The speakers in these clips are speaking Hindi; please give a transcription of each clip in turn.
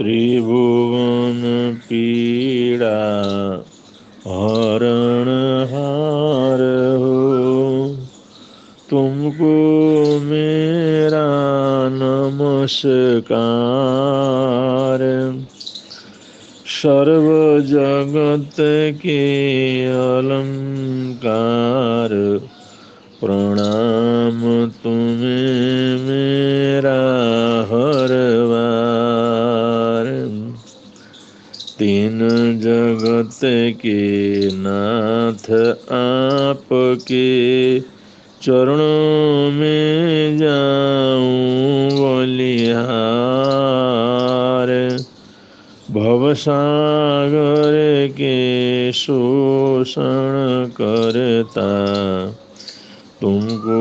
त्रिभुवन पीड़ा हरण हार हो, तुमको मेरा नमस्कार। सर्व जगत के अलंकार, प्रणाम तुम्हें मेरा हर बार। तीन जगत के नाथ आपके चरणों में जाऊं बलिहार। भवसागर के शोषण करता, तुमको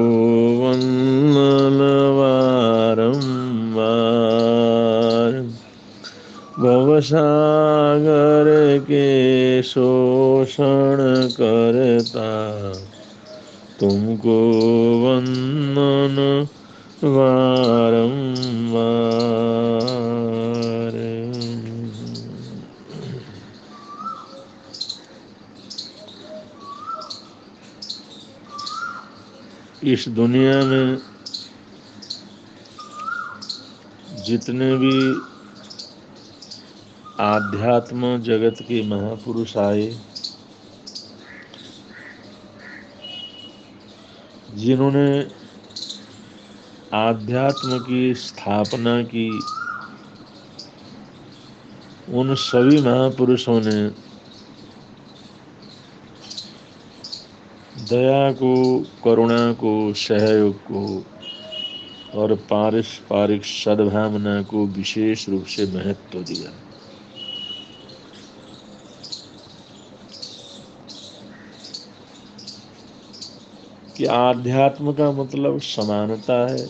वंदन बारंबार। भवसागर के शोषण करता, तुमको वंदन बारंबार। इस दुनिया में जितने भी आध्यात्म जगत के महापुरुष आए, जिन्होंने आध्यात्म की स्थापना की, उन सभी महापुरुषों ने दया को, करुणा को, सहयोग को और पारस्परिक सद्भावना को विशेष रूप से महत्व दिया। कि आध्यात्म का मतलब समानता है,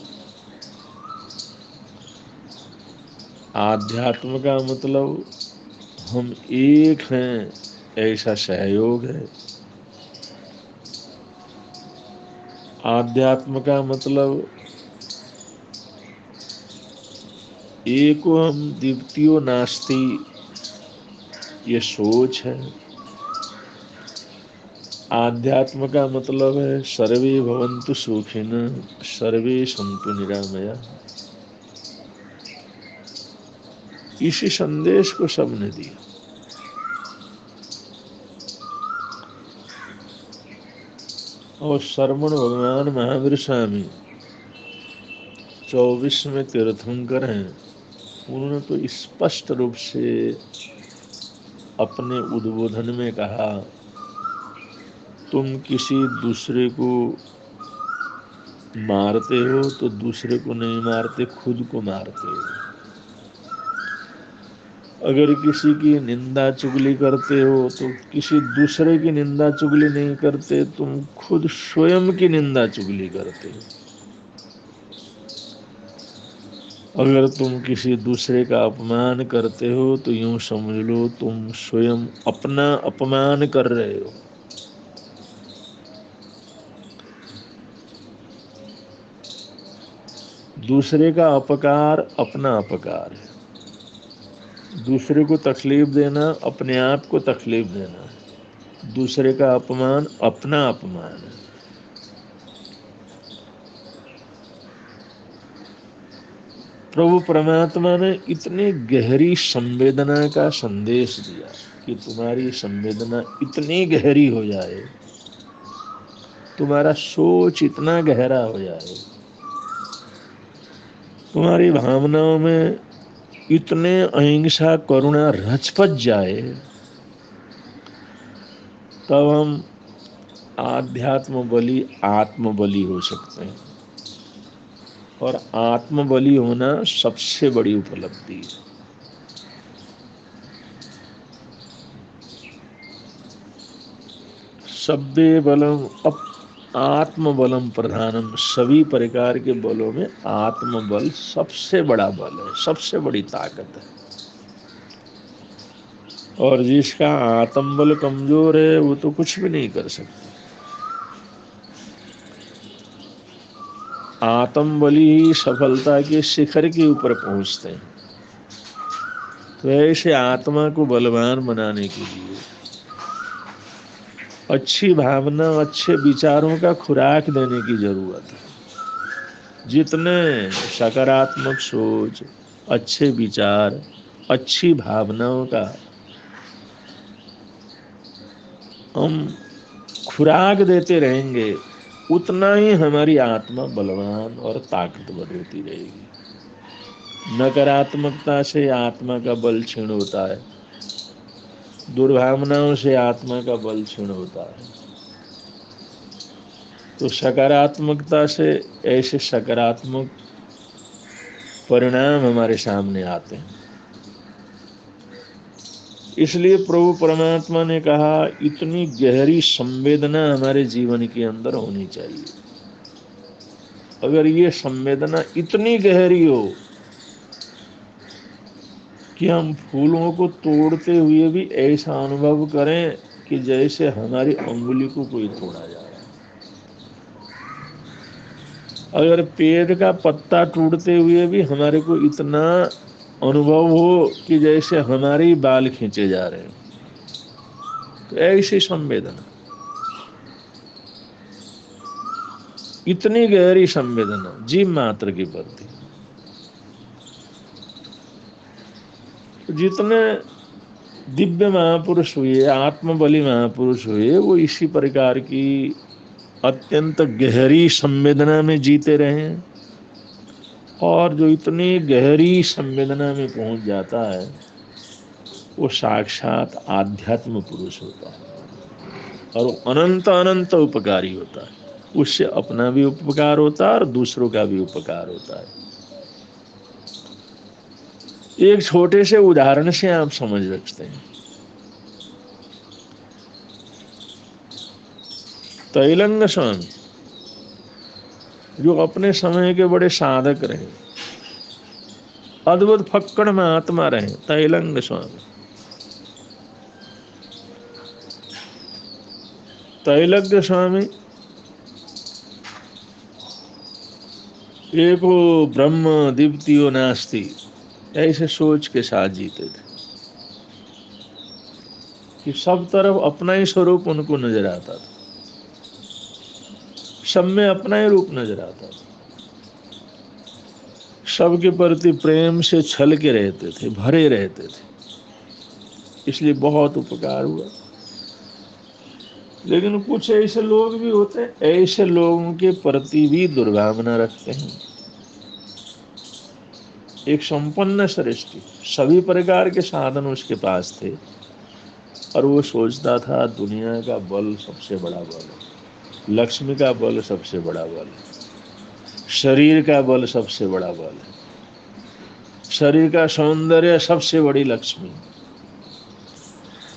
आध्यात्म का मतलब हम एक हैं ऐसा सहयोग है। आध्यात्म का मतलब एको हम द्वितीयो नास्ति, ये सोच है। आध्यात्म का मतलब है सर्वे भवन्तु सुखिनः सर्वे सन्तु निरामया। इसी संदेश को सबने दिया। और श्रमण भगवान महावीर स्वामी 24वें तीर्थंकर हैं, उन्होंने तो स्पष्ट रूप से अपने उद्बोधन में कहा, तुम किसी दूसरे को मारते हो तो दूसरे को नहीं मारते, खुद को मारते हो। अगर किसी की निंदा चुगली करते हो तो किसी दूसरे की निंदा चुगली नहीं करते, तुम खुद स्वयं की निंदा चुगली करते हो। अगर तुम किसी दूसरे का अपमान करते हो तो यूं समझ लो तुम स्वयं अपना अपमान कर रहे हो। दूसरे का अपकार अपना अपकार है, दूसरे को तकलीफ देना अपने आप को तकलीफ देना है, दूसरे का अपमान अपना अपमान है। प्रभु परमात्मा ने इतनी गहरी संवेदना का संदेश दिया कि तुम्हारी संवेदना इतनी गहरी हो जाए, तुम्हारा सोच इतना गहरा हो जाए, तुम्हारी भावनाओं में इतने अहिंसा करुणा रचपच जाए, तब हम आध्यात्म बलि आत्म बलि हो सकते हैं। और आत्म बलि होना सबसे बड़ी उपलब्धि है। सब्बे बलम अप आत्म बलम प्रधानम, सभी प्रकार के बलों में आत्म बल सबसे बड़ा बल है, सबसे बड़ी ताकत है। और जिसका आत्म बल कमजोर है वो तो कुछ भी नहीं कर सकता। आत्म बल ही सफलता के शिखर के ऊपर पहुंचते हैं। तो ऐसे आत्मा को बलवान बनाने के लिए अच्छी भावना, अच्छे विचारों का खुराक देने की जरूरत है। जितने सकारात्मक सोच, अच्छे विचार, अच्छी भावनाओं का हम खुराक देते रहेंगे, उतना ही हमारी आत्मा बलवान और ताकतवर होती रहेगी। नकारात्मकता से आत्मा का बल क्षीण होता है, दुर्भावनाओं से आत्मा का बल क्षीण होता है। तो सकारात्मकता से ऐसे सकारात्मक परिणाम हमारे सामने आते हैं। इसलिए प्रभु परमात्मा ने कहा, इतनी गहरी संवेदना हमारे जीवन के अंदर होनी चाहिए। अगर ये संवेदना इतनी गहरी हो कि हम फूलों को तोड़ते हुए भी ऐसा अनुभव करें कि जैसे हमारी अंगुली को कोई तोड़ा जा रहा है। अगर पेड़ का पत्ता टूटते हुए भी हमारे को इतना अनुभव हो कि जैसे हमारे ही बाल खींचे जा रहे हैं, तो ऐसी संवेदना, इतनी गहरी संवेदना जीव मात्र के प्रति। जितने दिव्य महापुरुष हुए, आत्मबली महापुरुष हुए, वो इसी प्रकार की अत्यंत गहरी संवेदना में जीते रहे हैं। और जो इतनी गहरी संवेदना में पहुंच जाता है, वो साक्षात आध्यात्म पुरुष होता है और वो अनंत अनंत उपकारी होता है। उससे अपना भी उपकार होता है और दूसरों का भी उपकार होता है। एक छोटे से उदाहरण से आप समझ सकते हैं। तैलंग स्वामी, जो अपने समय के बड़े साधक रहे, अद्भुत फक्कड़ महात्मा रहे, तैलंग स्वामी। तैलंग स्वामी एको ब्रह्म द्वितीयो नास्ति, ऐसे सोच के साथ जीते थे कि सब तरफ अपना ही स्वरूप उनको नजर आता था, सब में अपना ही रूप नजर आता था। सबके प्रति प्रेम से छल के रहते थे, भरे रहते थे, इसलिए बहुत उपकार हुआ। लेकिन कुछ ऐसे लोग भी होते हैं, ऐसे लोगों के प्रति भी दुर्भावना रखते हैं। एक संपन्न सृष्टि, सभी प्रकार के साधन उसके पास थे, और वो सोचता था दुनिया का बल सबसे बड़ा बल है, लक्ष्मी का बल सबसे बड़ा बल है, शरीर का बल सबसे बड़ा बल है, शरीर का सौंदर्य सबसे बड़ी लक्ष्मी।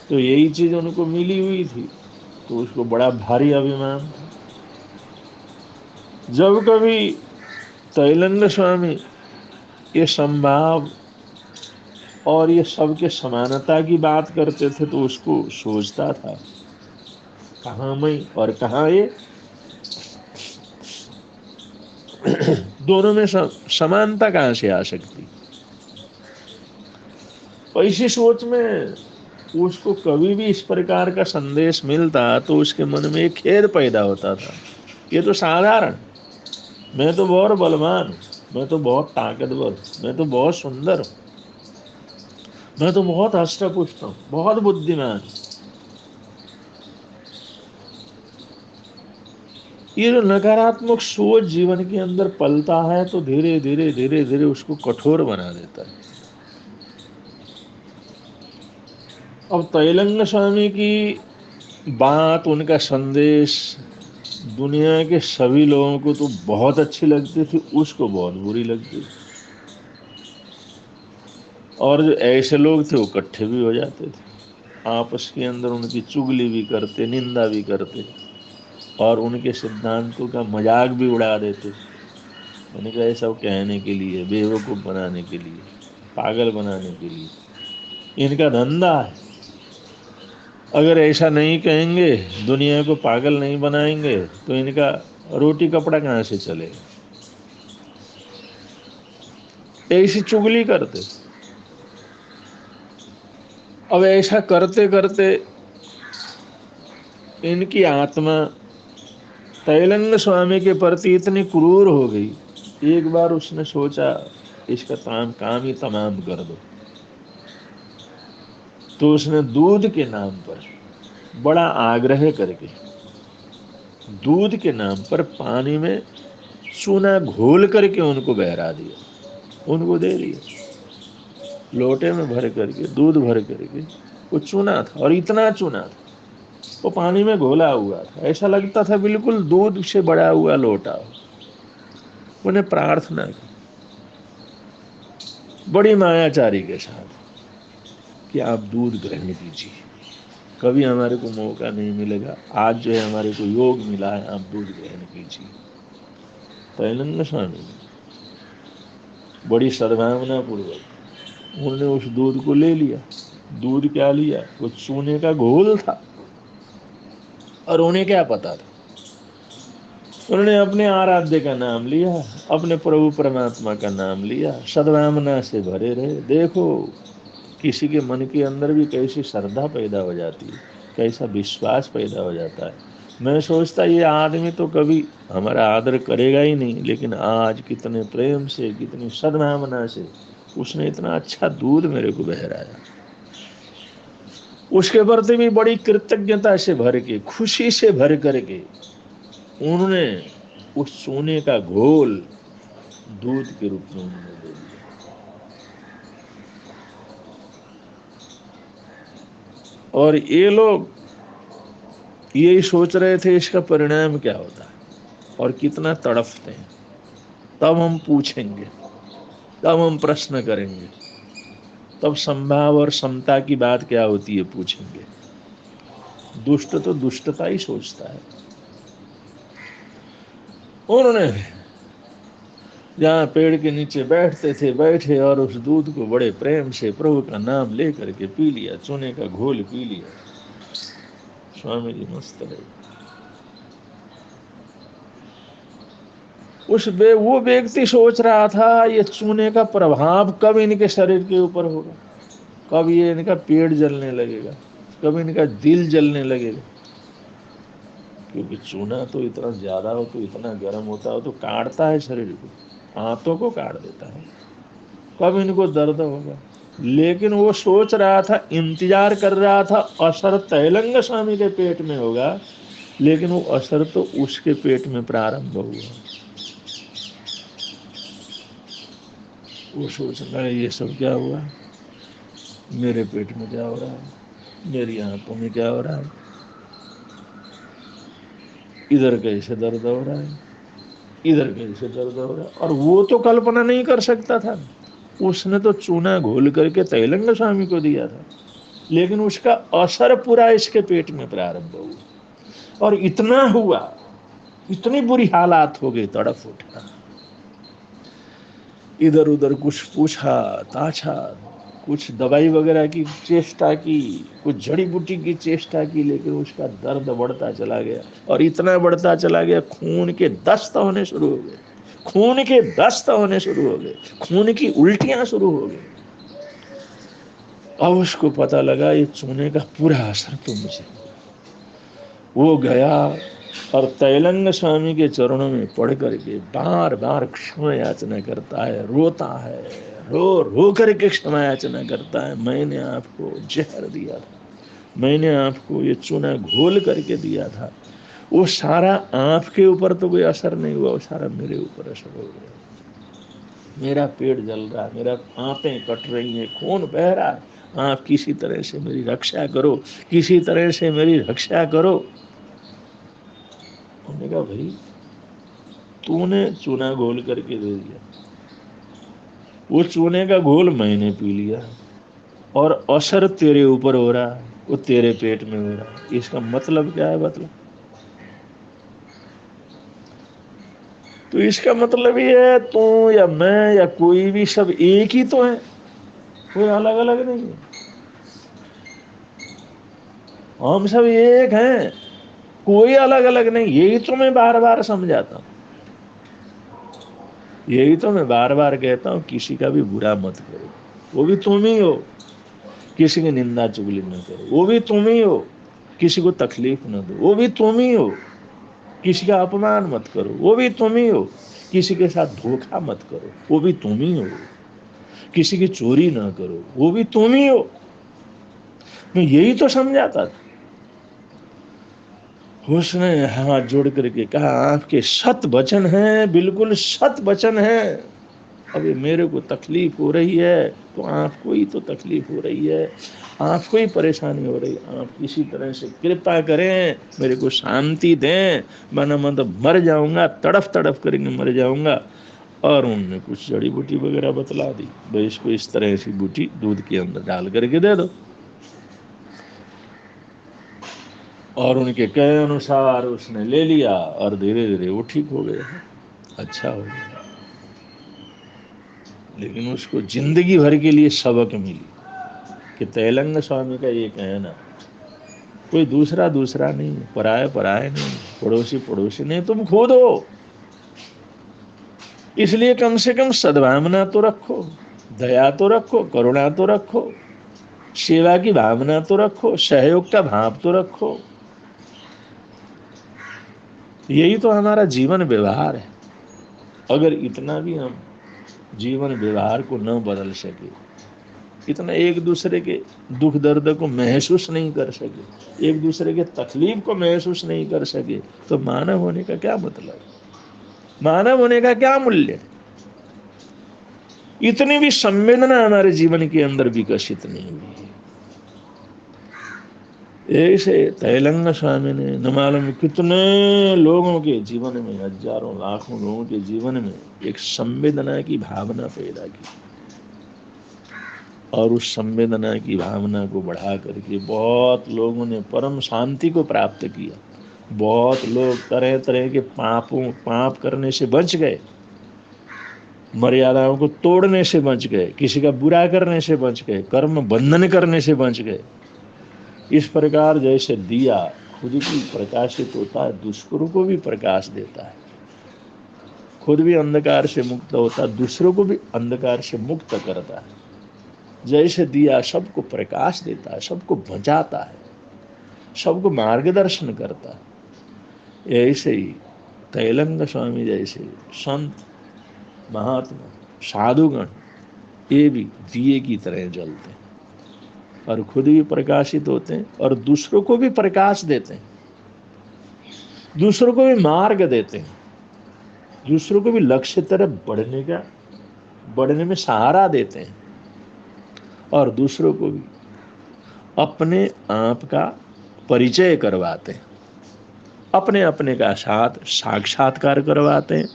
तो यही चीज उनको मिली हुई थी, तो उसको बड़ा भारी अभिमान था। जब कभी तैलंग स्वामी ये संभाव और ये सबके समानता की बात करते थे, तो उसको सोचता था, कहाँ मैं और कहाँ ये, दोनों में समानता कहाँ से आ सकती। ऐसी सोच में उसको कभी भी इस प्रकार का संदेश मिलता तो उसके मन में एक खेद पैदा होता था, ये तो साधारण, मैं तो बहुत बलवान हूँ, मैं तो बहुत ताकतवर, मैं तो बहुत सुंदर हूँ, मैं तो बहुत हष्टपुष्ट हूँ, बहुत बुद्धिमान। ये जो नकारात्मक सोच जीवन के अंदर पलता है, तो धीरे धीरे धीरे धीरे उसको कठोर बना देता है। अब तैलंग स्वामी की बात, उनका संदेश दुनिया के सभी लोगों को तो बहुत अच्छी लगती थी, उसको बहुत बुरी लगती थी। और जो ऐसे लोग थे वो इकट्ठे भी हो जाते थे, आपस के अंदर उनकी चुगली भी करते, निंदा भी करते, और उनके सिद्धांतों का मजाक भी उड़ा देते। उनका ये सब कहने के लिए, बेवकूफ बनाने के लिए, पागल बनाने के लिए, इनका धंधा है। अगर ऐसा नहीं कहेंगे, दुनिया को पागल नहीं बनाएंगे, तो इनका रोटी कपड़ा कहाँ से चलेगा। ऐसी चुगली करते। अब ऐसा करते करते इनकी आत्मा तैलंग स्वामी के प्रति इतनी क्रूर हो गई, एक बार उसने सोचा इसका काम ही तमाम कर दो। तो उसने दूध के नाम पर बड़ा आग्रह करके दूध के नाम पर पानी में चूना घोल करके उनको बहरा दिया, उनको दे दिया। लोटे में भर करके, दूध भर करके, वो चूना था और इतना चूना था, वो पानी में घोला हुआ था, ऐसा लगता था बिल्कुल दूध से बड़ा हुआ लोटा हो। उन्हें प्रार्थना की बड़ी मायाचारी के साथ कि आप दूध ग्रहण कीजिए, कभी हमारे को मौका नहीं मिलेगा, आज जो है हमारे को योग मिला है, आप दूध ग्रहण कीजिए। तैलंग स्वामी बड़ी सद्भावना पूर्वक उन्होंने उस दूध को ले लिया। दूध क्या लिया? वो चूने का घोल था। और उन्हें क्या पता था? उन्होंने अपने आराध्य का नाम लिया, अपने प्रभु परमात्मा का नाम लिया, सद्भावना से भरे रहे। देखो किसी के मन के अंदर भी कैसी श्रद्धा पैदा हो जाती है, कैसा विश्वास पैदा हो जाता है। मैं सोचता ये आदमी तो कभी हमारा आदर करेगा ही नहीं, लेकिन आज कितने प्रेम से, कितनी सद्भावना से उसने इतना अच्छा दूध मेरे को बहराया। उसके प्रति भी बड़ी कृतज्ञता से भर के, खुशी से भर करके उन्होंने उस सोने का घोल दूध के रूप में उन्होंने दे दिया। और ये लोग यही सोच रहे थे इसका परिणाम क्या होता है और कितना तड़पते हैं। तब हम पूछेंगे, तब हम प्रश्न करेंगे, तब संभाव और समता की बात क्या होती है पूछेंगे। दुष्ट तो दुष्टता ही सोचता है। उन्होंने जहाँ पेड़ के नीचे बैठते थे बैठे और उस दूध को बड़े प्रेम से प्रभु का नाम ले करके पी लिया, चूने का घोल पी लिया। स्वामी जी मस्त रहे। वो व्यक्ति सोच रहा था ये चूने का प्रभाव कब इनके शरीर के ऊपर होगा, कब ये इनका पेट जलने लगेगा, कब इनका दिल जलने लगेगा। क्योंकि चूना तो इतना ज्यादा हो तो, इतना गर्म होता हो तो काटता है शरीर को, हाथों को काट देता है। कब इनको दर्द होगा। लेकिन वो सोच रहा था, इंतजार कर रहा था असर तैलंग स्वामी के पेट में होगा, लेकिन वो असर तो उसके पेट में प्रारंभ हुआ। वो सोच रहा है ये सब क्या हुआ, मेरे पेट में क्या हो रहा है, मेरी आंखों में क्या हो रहा है, इधर कैसे दर्द हो रहा है, इधर कैसे दर्द हो रहा है। और वो तो कल्पना नहीं कर सकता था, उसने तो चूना घोल करके तैलंग स्वामी को दिया था, लेकिन उसका असर पूरा इसके पेट में प्रारंभ हुआ। और इतना हुआ, इतनी बुरी हालात हो गई, तड़प उठा, इधर उधर कुछ पूछा ताछा, कुछ दवाई वगैरह की चेष्टा की, कुछ जड़ी बूटी की चेष्टा की, लेकिन उसका दर्द बढ़ता चला गया। और इतना बढ़ता चला गया, खून के दस्त होने शुरू हो गए, खून के दस्त होने शुरू हो गए, खून की उल्टियां शुरू हो गई। अब उसको पता लगा ये चूने का पूरा असर तो मुझे। वो गया और तैलंग स्वामी के चरणों में पड़ करके बार बार क्षमा याचना करता है, रोता है, रो रो करके क्षमा याचना करता है। मैंने आपको जहर दिया था, मैंने आपको ये चूना घोल करके दिया था, वो सारा आपके ऊपर तो कोई असर नहीं हुआ, वो सारा मेरे ऊपर असर हो गया। मेरा पेट जल रहा है, मेरा आंतें कट रही हैं, खून बह रहा है, आप किसी तरह से मेरी रक्षा करो, किसी तरह से मेरी रक्षा करो। उन्होंने कहा भाई तूने चूना घोल करके दे दिया, वो चूने का घोल मैंने पी लिया और असर तेरे ऊपर हो रहा है, वो तेरे पेट में हो रहा है। इसका मतलब क्या है? मतलब तो इसका मतलब ये है तू या मैं या कोई भी सब एक ही तो है, कोई अलग अलग नहीं है। हम सब एक हैं, कोई अलग अलग नहीं। यही तो मैं बार बार समझाता हूँ, यही तो मैं बार बार कहता हूँ, किसी का भी बुरा मत करो, वो भी तुम ही हो। किसी की निंदा चुगली न करो, वो भी तुम ही हो। किसी को तकलीफ न दो, वो भी तुम ही हो। किसी का अपमान मत करो, वो भी तुम ही हो। किसी के साथ धोखा मत करो, वो भी तुम ही हो। किसी की चोरी ना करो, वो भी तुम ही हो। मैं यही तो समझाता था। उसने हाथ जोड़ करके कहा, आपके सत वचन हैं, बिल्कुल सत वचन हैं। अभी मेरे को तकलीफ हो रही है तो आपको ही तो तकलीफ हो रही है, आपको ही परेशानी हो रही है। आप किसी तरह से कृपा करें, मेरे को शांति दें, वरना मैं तो मर जाऊंगा, तड़फ तड़फ करके मर जाऊंगा। और उन्होंने कुछ जड़ी बूटी वगैरह बतला दी, भाई इसको इस तरह से बूटी दूध के अंदर डाल करके दे दो। और उनके कहे अनुसार उसने ले लिया और धीरे धीरे वो ठीक हो गया, अच्छा हो गया। लेकिन उसको जिंदगी भर के लिए सबक मिली कि तैलंग स्वामी का ये कहना, कोई दूसरा दूसरा नहीं, पराया पराया नहीं, पड़ोसी पड़ोसी नहीं, तुम खुद हो। इसलिए कम से कम सद्भावना तो रखो, दया तो रखो, करुणा तो रखो, सेवा की भावना तो रखो, सहयोग का भाव तो रखो। यही तो हमारा जीवन व्यवहार है। अगर इतना भी हम जीवन व्यवहार को न बदल सके, इतना एक दूसरे के दुख दर्द को महसूस नहीं कर सके, एक दूसरे के तकलीफ को महसूस नहीं कर सके, तो मानव होने का क्या मतलब, मानव होने का क्या मूल्य। इतनी भी संवेदना हमारे जीवन के अंदर विकसित नहीं हुई। ऐसे तैलंग स्वामी ने न मालूम कितने लोगों के जीवन में, हजारों लाखों लोगों के जीवन में एक संवेदना की भावना पैदा की, और उस संवेदना की भावना को बढ़ा करके बहुत लोगों ने परम शांति को प्राप्त किया। बहुत लोग तरह तरह के पाप करने से बच गए, मर्यादाओं को तोड़ने से बच गए, किसी का बुरा करने से बच गए, कर्म बंधन करने से बच गए। इस प्रकार जैसे दिया खुद भी प्रकाशित होता है, दूसरों को भी प्रकाश देता है, खुद भी अंधकार से मुक्त होता है, दूसरों को भी अंधकार से मुक्त करता है। जैसे दिया सबको प्रकाश देता है, सबको बचाता है, सबको मार्गदर्शन करता है, ऐसे ही तैलंग स्वामी जैसे संत महात्मा साधुगण ये भी दिए की तरह जलते हैं, और खुद भी प्रकाशित होते हैं और दूसरों को भी प्रकाश देते हैं, दूसरों को भी मार्ग देते हैं, दूसरों को भी लक्ष्य तरफ बढ़ने में सहारा देते हैं, और दूसरों को भी अपने आप का परिचय करवाते हैं, अपने अपने का साथ साक्षात्कार करवाते हैं।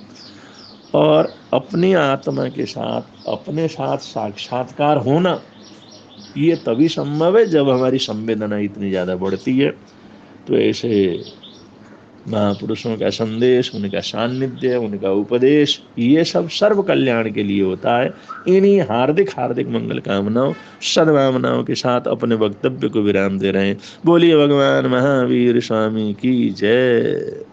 और अपनी आत्मा के साथ अपने साथ साक्षात्कार होना ये तभी संभव है जब हमारी संवेदना इतनी ज़्यादा बढ़ती है। तो ऐसे महापुरुषों का संदेश, उनका सान्निध्य, उनका उपदेश, ये सब सर्व कल्याण के लिए होता है। इन्हीं हार्दिक हार्दिक मंगल कामनाओं सद्भावनाओं के साथ अपने वक्तव्य को विराम दे रहे हैं। बोलिए भगवान महावीर स्वामी की जय।